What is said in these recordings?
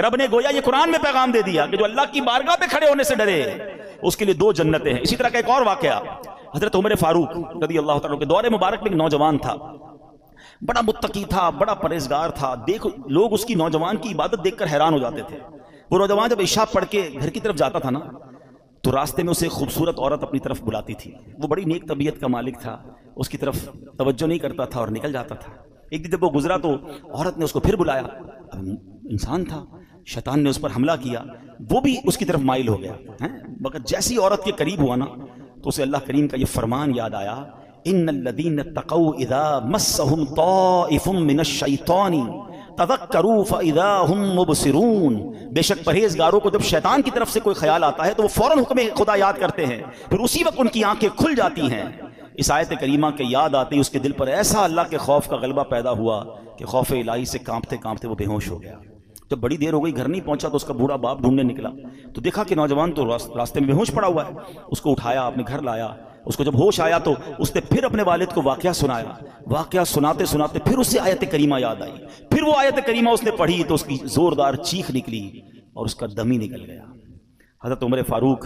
رب نے گویا یہ قرآن میں پیغام دے دیا کہ جو اللہ کی بارگاہ پہ کھڑے ہونے سے ڈرے اس کے لیے 2 جنتیں ہیں۔ اسی طرح کا ایک اور واقعہ، حضرت عمر فاروق رضی اللہ تعالیٰ کے دور مبارک میں ایک نوجوان تھا، بڑا متقی تھا، بڑا پرہیزگار تھا، لوگ اس کی نوجوان کی عبادت دیکھ کر حیران ہو جاتے تھے۔ وہ نوجوان جب عشاء پڑھ کے گھر کی طرف جاتا تھا نا تو راستے میں اسے خوبصورت عورت اپنی طرف بلاتی تھی، وہ بڑی نیک طبیعت کا مالک تھا، اس کی طرف توجہ نہیں کرتا تھا اور نکل جاتا تھا۔ ایک دن جب وہ گزرا تو عورت نے اس کو پھر بلایا، اب انسان تھا، شیطان نے اس پر حملہ کیا، وہ بھی اس کی طرف مائل ہو گیا، مگر جیسی عورت کے قریب ہوا نا تو اسے اللہ کریم کا یہ فرمان یاد آیا، ان الذین اتقوا اذا مسهم طائف من الشیطان تذکروا فاذا هم مبصرون، بے شک پرہیزگاروں کو جب شیطان کی طرف سے کوئی خیال آتا ہے تو وہ فوراً حکم خدا یاد کرتے ہیں، پھر اسی وقت ان کی آنکھیں کھل جاتی ہیں۔ اس آیت کریمہ کے یاد آتے ہی اس کے دل پر ایسا اللہ کے خوف کا غلبہ پیدا ہوا کہ خوف الہی سے کانپتے کانپتے وہ بے ہوش ہو گیا۔ جب بڑی دیر ہو گئی گھر نہیں پہنچا تو اس کا بوڑھا باپ ڈھونڈنے نکلا تو دیکھا کہ نوجوان تو راستے میں بے ہوش پڑا ہوا ہے، اس کو اٹھایا اپنے گھر لایا، اس کو جب ہوش آیا تو اس نے پھر اپنے والد کو واقعہ سنایا، واقعہ سناتے سناتے پھر اسے آیت کریمہ یاد آئی، پھر وہ آیت کریمہ اس نے پڑھی تو اس کی زوردار چیخ نکلی اور اس کا دم ہی نکل گیا۔ حضرت عمر فاروق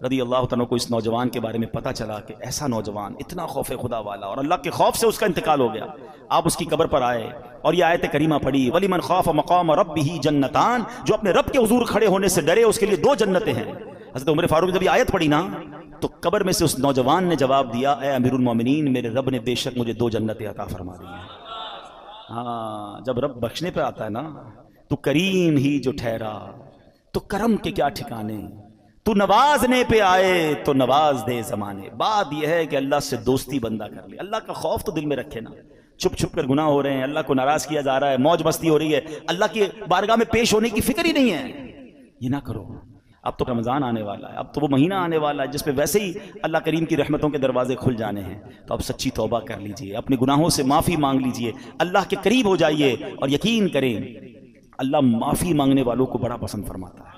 رضی اللہ تعالیٰ کو اس نوجوان کے بارے میں پتہ چلا کہ ایسا نوجوان اتنا خوف خدا والا اور اللہ کے خوف سے اس کا انتقال ہو گیا۔ آپ اس کی قبر پر آئے اور یہ آیت کریمہ پڑھی، وَلِمَنْ خَافَ مَقَامَ رَبِّهِ جَنَّتَانِ، جو اپنے رب کے حضور کھڑے ہونے سے ڈرے اس کے لیے 2 جنتیں ہیں۔ حضرت عمر فاروق جب یہ آیت پڑھی نا تو قبر میں سے اس نوجوان نے جواب دیا، اے امیر المومنین، میرے رب نے بے شک مجھے 2 جنتیں عطا فرما دی ہیں۔ ہاں، جب رب بخشنے پہ آتا ہے نا تو کریم ہی جو ٹھہرا تو کرم کے کیا ٹھکانے، تو نوازنے پہ آئے تو نواز دے زمانے۔ بات یہ ہے کہ اللہ سے دوستی بندہ کر لے، اللہ کا خوف تو دل میں رکھے نا۔ چھپ چھپ کر گناہ ہو رہے ہیں، اللہ کو ناراض کیا جا رہا ہے، موج مستی ہو رہی ہے، اللہ کی بارگاہ میں پیش ہونے کی فکر ہی نہیں ہے، یہ نہ کرو۔ اب تو رمضان آنے والا ہے، اب تو وہ مہینہ آنے والا ہے جس پہ ویسے ہی اللہ کریم کی رحمتوں کے دروازے کھل جانے ہیں، تو اب سچی توبہ کر لیجئے، اپنے گناہوں سے معافی مانگ لیجئے، اللہ کے قریب ہو جائیے، اور یقین کریں اللہ معافی مانگنے والوں کو بڑا پسند فرماتا ہے۔